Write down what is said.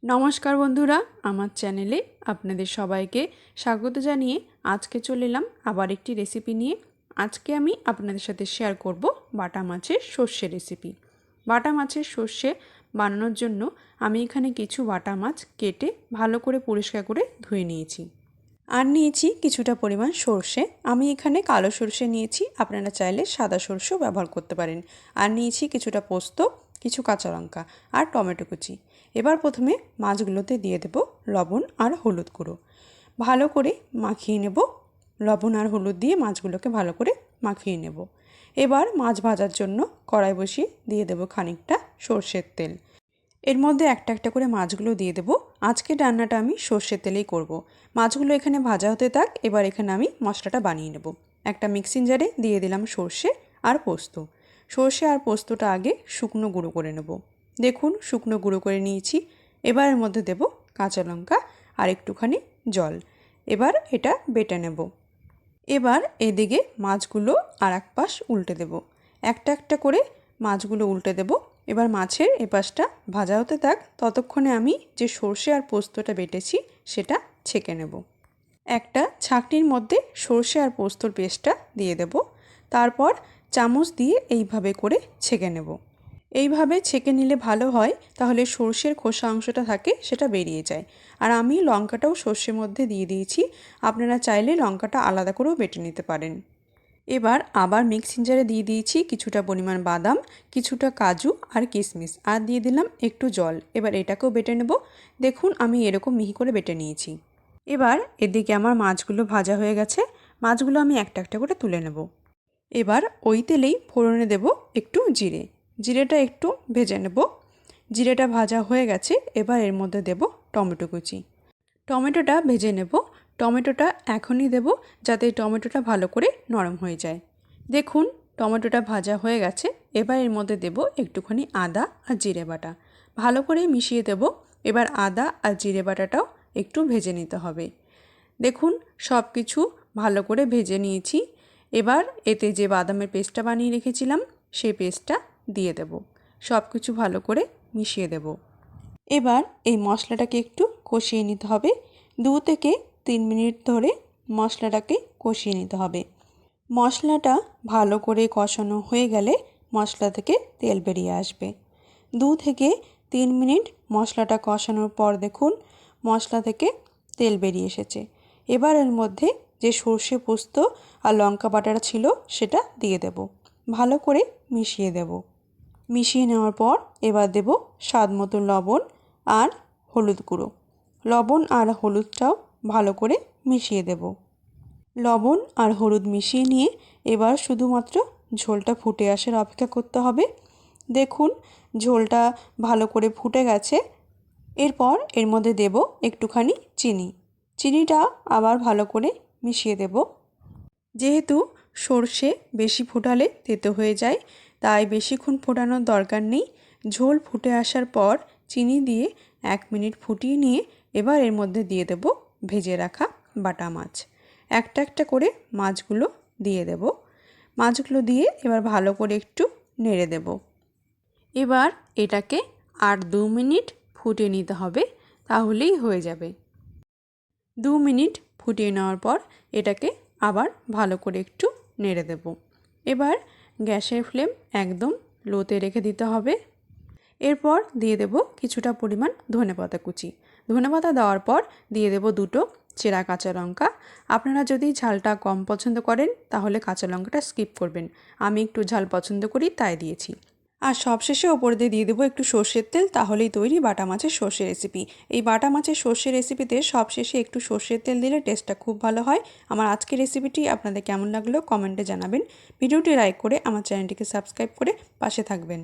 নমস্কার বন্ধুরা, আমার চ্যানেলে আপনাদের সবাইকে স্বাগত জানিয়ে আজকে চলে এলাম আবার একটি রেসিপি নিয়ে। আজকে আমি আপনাদের সাথে শেয়ার করব বাটা মাছের সর্ষে রেসিপি। বাটা মাছের সর্ষে বানানোর জন্য আমি এখানে কিছু বাটা মাছ কেটে ভালো করে পরিষ্কার করে ধুয়ে নিয়েছি। আর নিয়েছি কিছুটা পরিমাণ সর্ষে। আমি এখানে কালো সর্ষে নিয়েছি, আপনারা চাইলে সাদা সর্ষেও ব্যবহার করতে পারেন। আর নিয়েছি কিছুটা পোস্ত, কিছু কাঁচা লঙ্কা আর টমেটো কুচি। এবার প্রথমে মাছগুলোতে দিয়ে দেব লবণ আর হলুদ গুঁড়ো। ভালো করে মাখিয়ে নেব। লবণ আর হলুদ দিয়ে মাছগুলোকে ভালো করে মাখিয়ে নেব। এবার মাছ ভাজার জন্য কড়াই বসিয়ে দিয়ে দেব খানিকটা সর্ষের তেল। এর মধ্যে একটা একটা করে মাছগুলো দিয়ে দেব। আজকে রান্নাটা আমি সর্ষের তেলেই করব। মাছগুলো এখানে ভাজা হতে থাক। এবার এখানে আমি মশলাটা বানিয়ে নেব। একটা মিক্সিং জারে দিয়ে দিলাম সর্ষে আর পোস্ত। সর্ষে আর পোস্তটা আগে শুকনো গুঁড়ো করে নেব। দেখুন শুকনো গুঁড়ো করে নিয়েছি। এবার এর মধ্যে দেব কাঁচা লঙ্কা আর একটুখানি জল। এবার এটা বেটে নেব। এবার এদিকে মাছগুলো আর এক পাশ উল্টে দেব। একটা একটা করে মাছগুলো উল্টে দেব। এবার মাছের এপাশটা ভাজা হতে থাক। ততক্ষণে আমি যে সর্ষে আর পোস্তটা বেটেছি সেটা ছেঁকে নেব। একটা ছাঁকনির মধ্যে সর্ষে আর পোস্তর পেস্টটা দিয়ে দেব। তারপর চামচ দিয়ে এইভাবে করে ছেঁকে নেব। এইভাবে ছেঁকে নিলে ভালো হয়, তাহলে সর্ষের খোসা অংশটা থাকে সেটা বেরিয়ে যায়। আর আমি লঙ্কাটাও সর্ষের মধ্যে দিয়ে দিয়েছি, আপনারা চাইলে লঙ্কাটা আলাদা করেও বেটে নিতে পারেন। এবার আবার মিক্সিং জারে দিয়ে দিয়েছি কিছুটা পরিমাণ বাদাম, কিছুটা কাজু আর কিশমিশ, আর দিয়ে দিলাম একটু জল। এবার এটাকেও বেটে নেব। দেখুন আমি এরকম মিহি করে বেটে নিয়েছি। এবার এদিকে আমার মাছগুলো ভাজা হয়ে গেছে। মাছগুলো আমি একটা একটা করে তুলে নেব। এবার ওই তেলেই ফোড়নে দেব একটু জিরে। জিরেটা একটু ভেজে নেব। জিরেটা ভাজা হয়ে গেছে। এবার এর মধ্যে দেব টমেটো কুচি। টমেটোটা ভেজে নেব। টমেটোটা এখনই দেব যাতে টমেটোটা ভালো করে নরম হয়ে যায়। দেখুন টমেটোটা ভাজা হয়ে গেছে। এবার এর মধ্যে দেব একটুখানি আদা আর জিরে বাটা। ভালো করে মিশিয়ে দেব। এবার আদা আর জিরে বাটাটাও একটু ভেজে নিতে হবে। দেখুন সব কিছু ভালো করে ভেজে নিয়েছি। এবার এতে যে বাদামের পেস্টটা বানিয়ে রেখেছিলাম সেই পেস্টটা দিয়ে দেব। সব কিছু ভালো করে মিশিয়ে দেব। এবার এই মশলাটাকে একটু কষিয়ে নিতে হবে। 2 থেকে 3 মিনিট ধরে মশলাটাকে কষিয়ে নিতে হবে। মশলাটা ভালো করে কষানো হয়ে গেলে মশলা থেকে তেল বেরিয়ে আসবে। 2 থেকে 3 মিনিট মশলাটা কষানোর পর দেখুন মশলা থেকে তেল বেরিয়ে এসেছে। এবার এর মধ্যে যে সর্ষে পোস্ত আর লঙ্কা বাটাটা ছিল সেটা দিয়ে দেব। ভালো করে মিশিয়ে দেব। মিশিয়ে নেওয়ার পর এবার দেব স্বাদ মতো লবণ আর হলুদ গুঁড়ো। লবণ আর হলুদটাও ভালো করে মিশিয়ে দেব। লবণ আর হলুদ মিশিয়ে নিয়ে এবার শুধুমাত্র ঝোলটা ফুটে আসার অপেক্ষা করতে হবে। দেখুন ঝোলটা ভালো করে ফুটে গেছে। এরপর এর মধ্যে দেব একটুখানি চিনি। চিনিটা আবার ভালো করে মিশিয়ে দেব। যেহেতু সর্ষে বেশি ফোটালে তেতো হয়ে যায়, তাই বেশিক্ষণ ফোটানোর দরকার নেই। ঝোল ফুটে আসার পর চিনি দিয়ে 1 মিনিট ফুটিয়ে নিয়ে এবার এর মধ্যে দিয়ে দেব ভেজে রাখা বাটা মাছ। একটা একটা করে মাছগুলো দিয়ে দেব। মাছগুলো দিয়ে এবার ভালো করে একটু নেড়ে দেব। এবার এটাকে আর 2 মিনিট ফুটিয়ে নিতে হবে, তাহলেই হয়ে যাবে। 2 মিনিট ফুটিয়ে নেওয়ার পর এটাকে আবার ভালো করে একটু নেড়ে দেব। এবার গ্যাসের ফ্লেম একদম লোতে রেখে দিতে হবে। এরপর দিয়ে দেব কিছুটা পরিমাণ ধনেপাতা কুচি। ধনেপাতা দেওয়ার পর দিয়ে দেব 2টো চেরা কাঁচা লঙ্কা। আপনারা যদি ঝালটা কম পছন্দ করেন তাহলে কাঁচা লঙ্কাটা স্কিপ করবেন। আমি একটু ঝাল পছন্দ করি তাই দিয়েছি। আর সবশেষে ওপর দিয়ে দেবো একটু সর্ষের তেল, তাহলেই তৈরি বাটা মাছের সর্ষে রেসিপি। এই বাটা মাছের সর্ষে রেসিপিতে সবশেষে একটু সর্ষের তেল দিলে টেস্টটা খুব ভালো হয়। আমার আজকের রেসিপিটি আপনাদের কেমন লাগলো কমেন্টে জানাবেন। ভিডিওটি লাইক করে আমার চ্যানেলটিকে সাবস্ক্রাইব করে পাশে থাকবেন।